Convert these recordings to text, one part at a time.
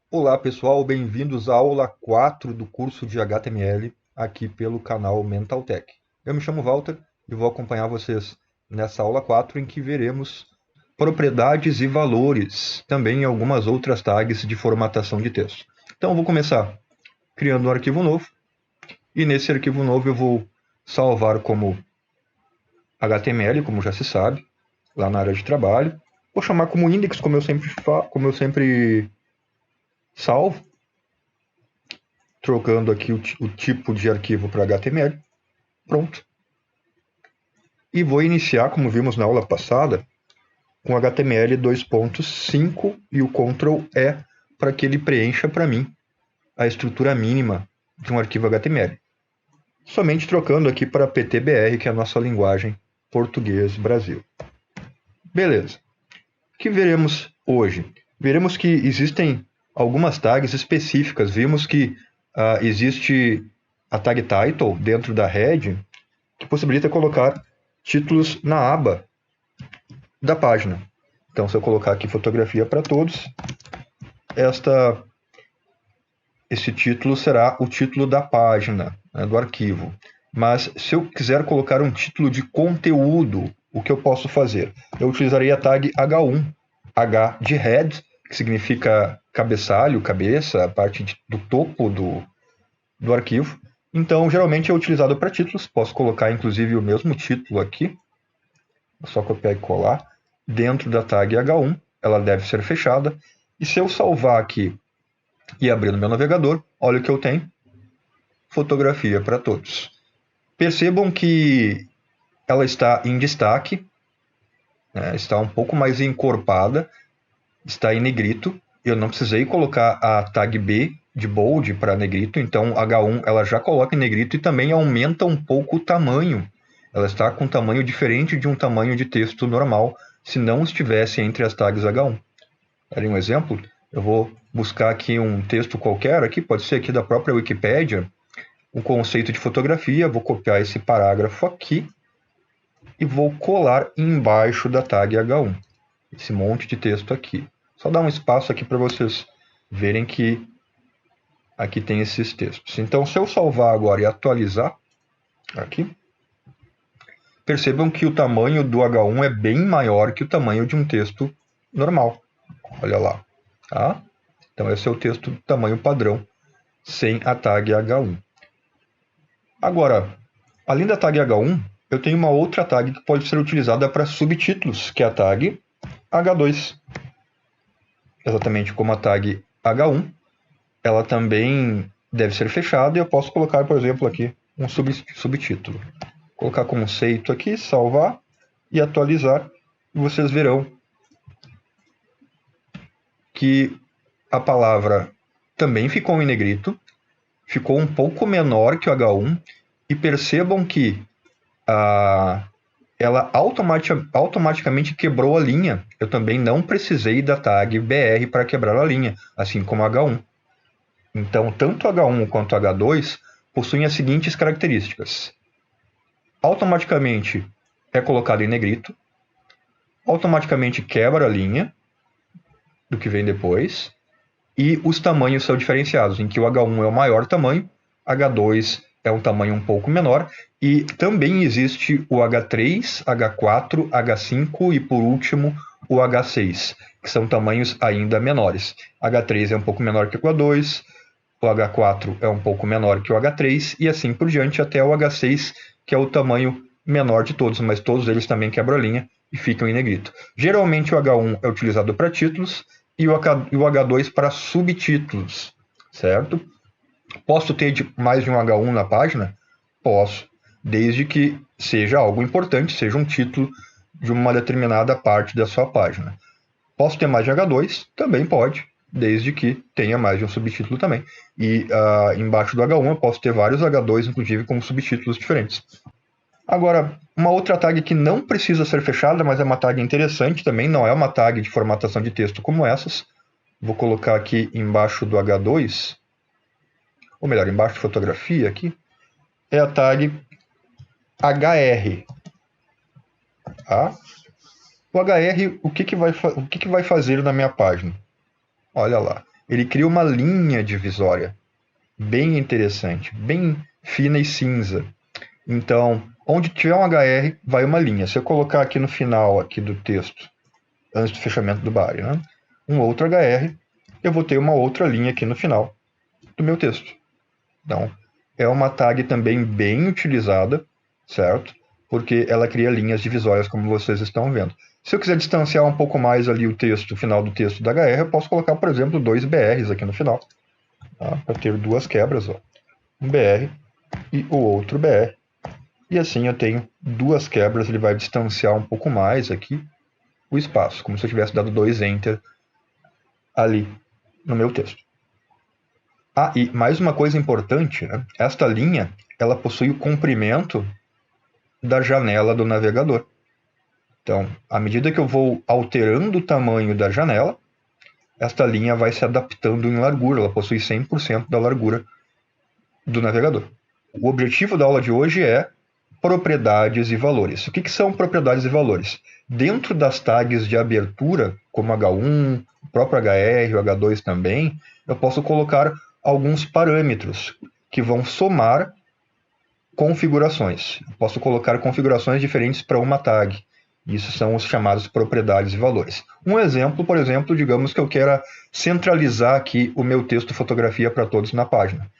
Olá pessoal, bem-vindos à aula 4 do curso de HTML aqui pelo canal Mentaltech. Eu me chamo Walter e vou acompanhar vocês nessa aula 4 em que veremos propriedades e valores, também algumas outras tags de formatação de texto. Então eu vou começar criando um arquivo novo e nesse arquivo novo eu vou salvar como HTML, como já se sabe, lá na área de trabalho. Vou chamar como index, como eu sempre salvo, trocando aqui o tipo de arquivo para HTML. Pronto. E vou iniciar, como vimos na aula passada, com HTML 2.5 e o Ctrl E para que ele preencha para mim a estrutura mínima de um arquivo HTML. Somente trocando aqui para PTBR, que é a nossa linguagem português Brasil. Beleza. O que veremos hoje? Veremos que existem algumas tags específicas. Vimos que existe a tag title dentro da head, que possibilita colocar títulos na aba da página. Então, se eu colocar aqui fotografia para todos, esse título será o título da página, né, do arquivo. Mas se eu quiser colocar um título de conteúdo, o que eu posso fazer? Eu utilizaria a tag H1, H de head, que significa cabeçalho, cabeça, a parte do topo do arquivo. Então, geralmente é utilizado para títulos. Posso colocar, inclusive, o mesmo título aqui. É só copiar e colar. Dentro da tag H1, ela deve ser fechada. E se eu salvar aqui e abrir no meu navegador, olha o que eu tenho. Fotografia para todos. Percebam que ela está em destaque, né, está um pouco mais encorpada, está em negrito. Eu não precisei colocar a tag B de bold para negrito, então H1 ela já coloca em negrito e também aumenta um pouco o tamanho. Ela está com um tamanho diferente de um tamanho de texto normal, se não estivesse entre as tags H1. Ali um exemplo, eu vou buscar aqui um texto qualquer, aqui pode ser aqui da própria Wikipédia, um conceito de fotografia, vou copiar esse parágrafo aqui e vou colar embaixo da tag H1, esse monte de texto aqui. Só dar um espaço aqui para vocês verem que aqui tem esses textos. Então, se eu salvar agora e atualizar aqui, percebam que o tamanho do H1 é bem maior que o tamanho de um texto normal. Olha lá. Tá? Então, esse é o texto do tamanho padrão, sem a tag H1. Agora, além da tag H1, eu tenho uma outra tag que pode ser utilizada para subtítulos, que é a tag H2. Exatamente como a tag H1, ela também deve ser fechada e eu posso colocar, por exemplo, aqui um subtítulo. Colocar conceito aqui, salvar e atualizar, e vocês verão que a palavra também ficou em negrito, ficou um pouco menor que o H1, e percebam que ela automaticamente quebrou a linha. Eu também não precisei da tag BR para quebrar a linha, assim como a H1. Então, tanto H1 quanto H2 possuem as seguintes características. Automaticamente é colocado em negrito, automaticamente quebra a linha do que vem depois, e os tamanhos são diferenciados, em que o H1 é o maior tamanho, H2 é um tamanho um pouco menor, e também existe o H3, H4, H5 e, por último, o H6, que são tamanhos ainda menores. H3 é um pouco menor que o H2, o H4 é um pouco menor que o H3, e assim por diante até o H6, que é o tamanho menor de todos, mas todos eles também quebram a linha e ficam em negrito. Geralmente o H1 é utilizado para títulos e o H2 para subtítulos, certo? Posso ter mais de um H1 na página? Posso, desde que seja algo importante, seja um título de uma determinada parte da sua página. Posso ter mais de H2? Também pode, desde que tenha mais de um subtítulo também. E embaixo do H1 eu posso ter vários H2, inclusive com subtítulos diferentes. Agora, uma outra tag que não precisa ser fechada, mas é uma tag interessante também, não é uma tag de formatação de texto como essas. Vou colocar aqui embaixo do H2, ou melhor, embaixo de fotografia aqui, é a tag HR. Tá? O HR, o que vai fazer na minha página? Olha lá. ele cria uma linha divisória bem interessante, bem fina e cinza. Então, onde tiver um HR, vai uma linha. Se eu colocar aqui no final aqui do texto, antes do fechamento do body, né, um outro HR, eu vou ter uma outra linha aqui no final do meu texto. Então, é uma tag também bem utilizada, certo? Porque ela cria linhas divisórias, como vocês estão vendo. Se eu quiser distanciar um pouco mais ali o texto, o final do texto da HR, eu posso colocar, por exemplo, 2 BRs aqui no final, tá? Para ter duas quebras, ó. Um BR e o outro BR. E assim eu tenho duas quebras, ele vai distanciar um pouco mais aqui o espaço, como se eu tivesse dado 2 Enter ali no meu texto. Ah, e mais uma coisa importante, né? Esta linha, ela possui o comprimento da janela do navegador. Então, à medida que eu vou alterando o tamanho da janela, esta linha vai se adaptando em largura, ela possui 100% da largura do navegador. O objetivo da aula de hoje é propriedades e valores. O que são propriedades e valores? Dentro das tags de abertura, como H1, o próprio HR, o H2 também, eu posso colocar alguns parâmetros que vão somar configurações. Eu posso colocar configurações diferentes para uma tag. Isso são os chamados propriedades e valores. Um exemplo, por exemplo, digamos que eu queira centralizar aqui o meu texto fotografia para todos na página.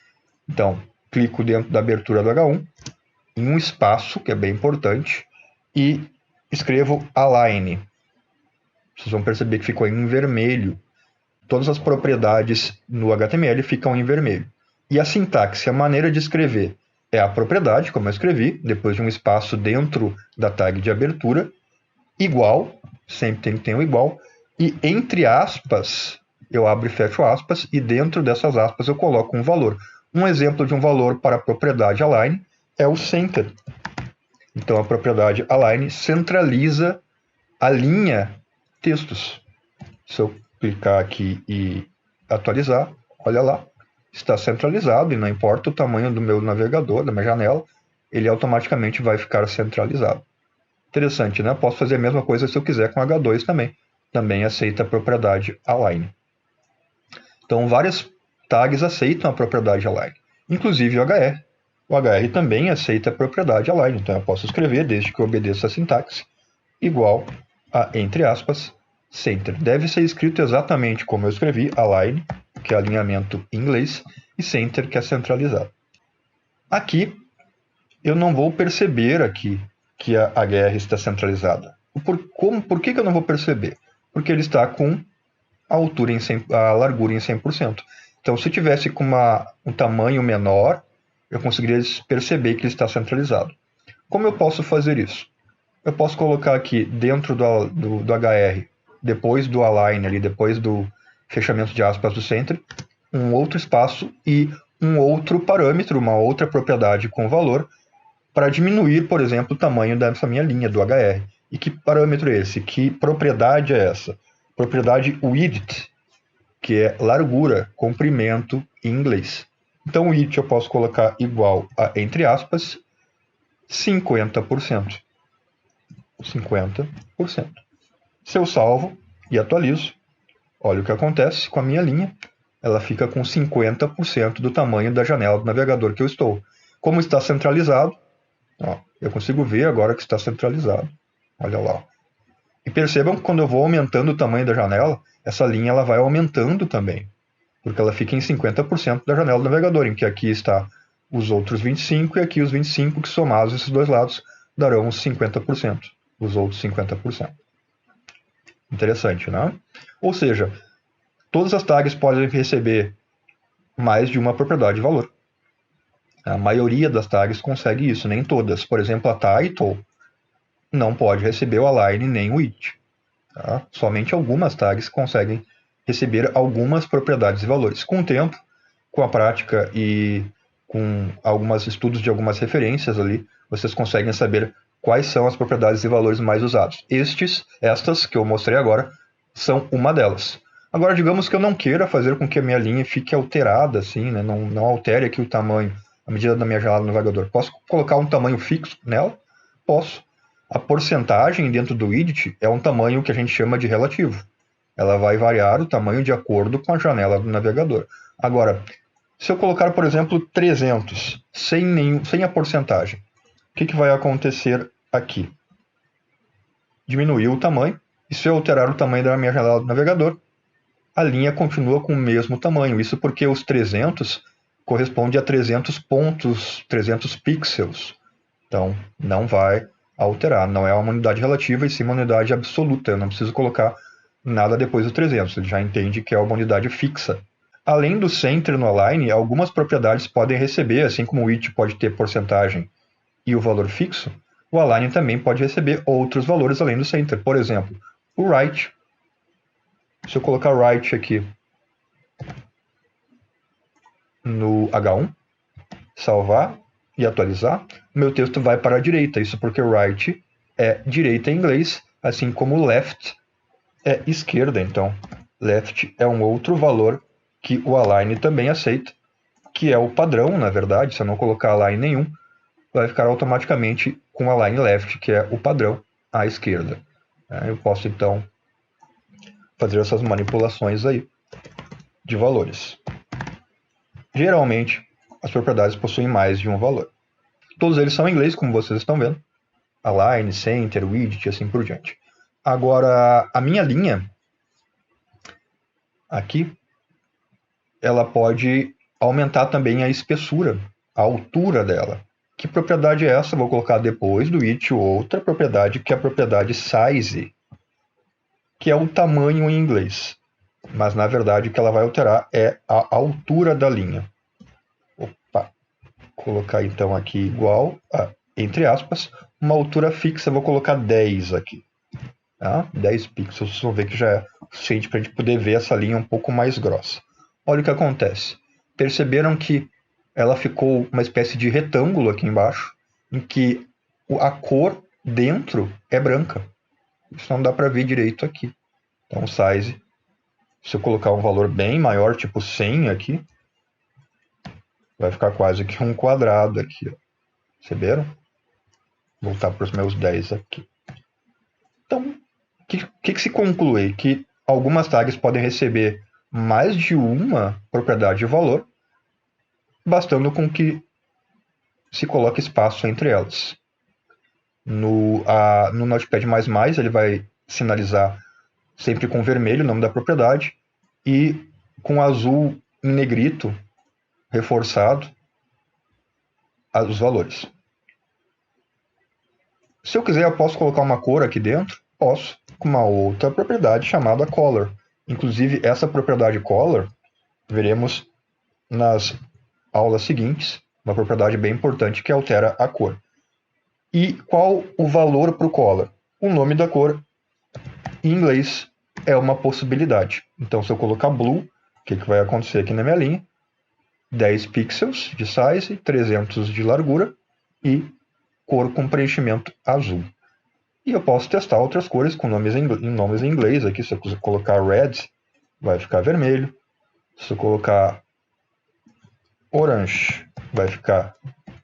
Então, clico dentro da abertura do H1, em um espaço, que é bem importante, e escrevo align. Vocês vão perceber que ficou em vermelho. Todas as propriedades no HTML ficam em vermelho. E a sintaxe, a maneira de escrever, é a propriedade, como eu escrevi, depois de um espaço dentro da tag de abertura, igual, sempre tem que ter um igual, e entre aspas, eu abro e fecho aspas, e dentro dessas aspas eu coloco um valor. Um exemplo de um valor para a propriedade align é o center. Então, a propriedade align centraliza a linha textos. Se eu clicar aqui e atualizar, olha lá, está centralizado e não importa o tamanho do meu navegador, da minha janela, ele automaticamente vai ficar centralizado. Interessante, né? Posso fazer a mesma coisa se eu quiser com H2 também. Também aceita a propriedade align. Então, várias tags aceitam a propriedade align, inclusive o HR. O HR também aceita a propriedade align, então eu posso escrever, desde que eu obedeça a sintaxe, igual a, entre aspas, center. Deve ser escrito exatamente como eu escrevi, align, que é alinhamento em inglês, e center, que é centralizado. Aqui, eu não vou perceber aqui que a HR está centralizada. Por que eu não vou perceber? Porque ele está com a largura em 100%. Então, se eu tivesse com um tamanho menor, eu conseguiria perceber que ele está centralizado. Como eu posso fazer isso? Eu posso colocar aqui dentro do HR, depois do align, ali, depois do fechamento de aspas do center, um outro espaço e um outro parâmetro, uma outra propriedade com valor, para diminuir, por exemplo, o tamanho dessa minha linha do HR. E que parâmetro é esse? Que propriedade é essa? Propriedade width, que é largura, comprimento em inglês. Então, o width eu posso colocar igual a, entre aspas, 50%. 50%. Se eu salvo e atualizo, olha o que acontece com a minha linha. Ela fica com 50% do tamanho da janela do navegador que eu estou. Como está centralizado, ó, eu consigo ver agora que está centralizado. Olha lá. E percebam que quando eu vou aumentando o tamanho da janela, essa linha ela vai aumentando também. Porque ela fica em 50% da janela do navegador, em que aqui está os outros 25% e aqui os 25%, que somados esses dois lados darão os 50%, os outros 50%. Interessante, né? Ou seja, todas as tags podem receber mais de uma propriedade de valor. A maioria das tags consegue isso, nem todas. Por exemplo, a title não pode receber o align nem o width. Tá? Somente algumas tags conseguem receber algumas propriedades e valores. Com o tempo, com a prática e com alguns estudos de algumas referências ali, vocês conseguem saber quais são as propriedades e valores mais usados. Estas que eu mostrei agora, são uma delas. Agora, digamos que eu não queira fazer com que a minha linha fique alterada, assim, né? Não altere aqui o tamanho, a medida da minha janela do navegador. Posso colocar um tamanho fixo nela? Posso. A porcentagem dentro do widget é um tamanho que a gente chama de relativo. Ela vai variar o tamanho de acordo com a janela do navegador. Agora, se eu colocar, por exemplo, 300, sem a porcentagem, o que vai acontecer aqui? Diminuiu o tamanho, e se eu alterar o tamanho da minha janela do navegador, a linha continua com o mesmo tamanho. Isso porque os 300 corresponde a 300 pontos, 300 pixels. Então, não vai alterar. Não é uma unidade relativa, e sim uma unidade absoluta. Eu não preciso colocar nada depois do 300. Ele já entende que é uma unidade fixa. Além do center no align, algumas propriedades podem receber, assim como o it pode ter porcentagem e o valor fixo, o align também pode receber outros valores além do center. Por exemplo, o right. Se eu colocar right aqui no H1, salvar e atualizar, meu texto vai para a direita. Isso porque right é direita em inglês, assim como left é esquerda. Então, left é um outro valor que o align também aceita, que é o padrão, na verdade. Se eu não colocar align nenhum, vai ficar automaticamente com align left, que é o padrão à esquerda. Eu posso, então, fazer essas manipulações aí de valores. Geralmente, as propriedades possuem mais de um valor. Todos eles são em inglês, como vocês estão vendo. Align, center, widget e assim por diante. Agora, a minha linha aqui, ela pode aumentar também a espessura, a altura dela. Que propriedade é essa? Vou colocar depois do it outra propriedade, que é a propriedade size, que é o tamanho em inglês. Mas, na verdade, o que ela vai alterar é a altura da linha. Opa! Colocar, então, aqui igual a, entre aspas, uma altura fixa. Vou colocar 10 aqui. Tá? 10 pixels. Vocês vão ver que já é suficiente para a gente poder ver essa linha um pouco mais grossa. Olha o que acontece. Perceberam que ela ficou uma espécie de retângulo aqui embaixo, em que a cor dentro é branca. Isso não dá para ver direito aqui. Então, o size, se eu colocar um valor bem maior, tipo 100 aqui, vai ficar quase que um quadrado aqui. Ó. Perceberam? Vou voltar para os meus 10 aqui. Então, o que se conclui? Que algumas tags podem receber mais de uma propriedade de valor, bastando com que se coloque espaço entre elas. No Notepad++, ele vai sinalizar sempre com vermelho o nome da propriedade e com azul em negrito reforçado os valores. Se eu quiser, eu posso colocar uma cor aqui dentro? Posso, com uma outra propriedade chamada color. Inclusive, essa propriedade color, veremos nas aulas seguintes, uma propriedade bem importante que altera a cor. E qual o valor para o color? O nome da cor, em inglês, é uma possibilidade. Então, se eu colocar blue, o que vai acontecer aqui na minha linha? 10 pixels de size, 300 de largura e cor com preenchimento azul. E eu posso testar outras cores com nomes em inglês. Aqui, se eu colocar red, vai ficar vermelho. Se eu colocar orange, vai ficar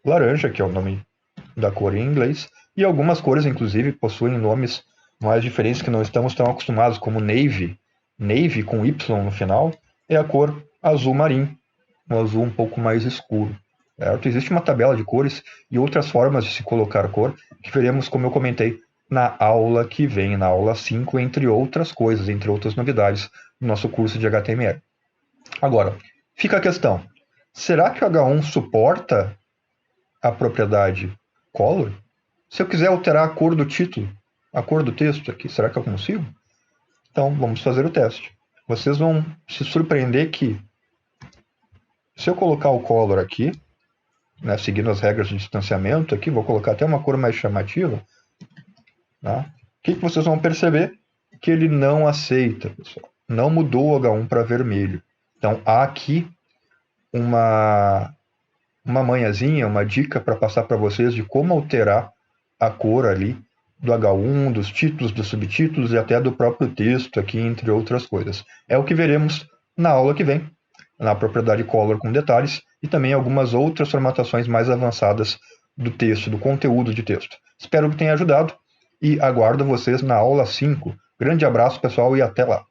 laranja, que é o nome da cor em inglês. E algumas cores, inclusive, possuem nomes mais diferentes que não estamos tão acostumados, como navy. Navy com Y no final é a cor azul marinho, um azul um pouco mais escuro. Certo? Existe uma tabela de cores e outras formas de se colocar cor, que veremos, como eu comentei, na aula que vem, na aula 5, entre outras coisas, entre outras novidades, no nosso curso de HTML. Agora, fica a questão, será que o H1 suporta a propriedade color? Se eu quiser alterar a cor do título, a cor do texto aqui, será que eu consigo? Então, vamos fazer o teste. Vocês vão se surpreender que, se eu colocar o color aqui, né, seguindo as regras de distanciamento aqui, vou colocar até uma cor mais chamativa, tá? O que vocês vão perceber? Que ele não aceita, pessoal. Não mudou o H1 para vermelho. Então, há aqui uma manhãzinha, uma dica para passar para vocês de como alterar a cor ali do H1, dos títulos, dos subtítulos e até do próprio texto aqui, entre outras coisas. É o que veremos na aula que vem, na propriedade color com detalhes e também algumas outras formatações mais avançadas do texto, do conteúdo de texto. Espero que tenha ajudado e aguardo vocês na aula 5. Grande abraço, pessoal, e até lá!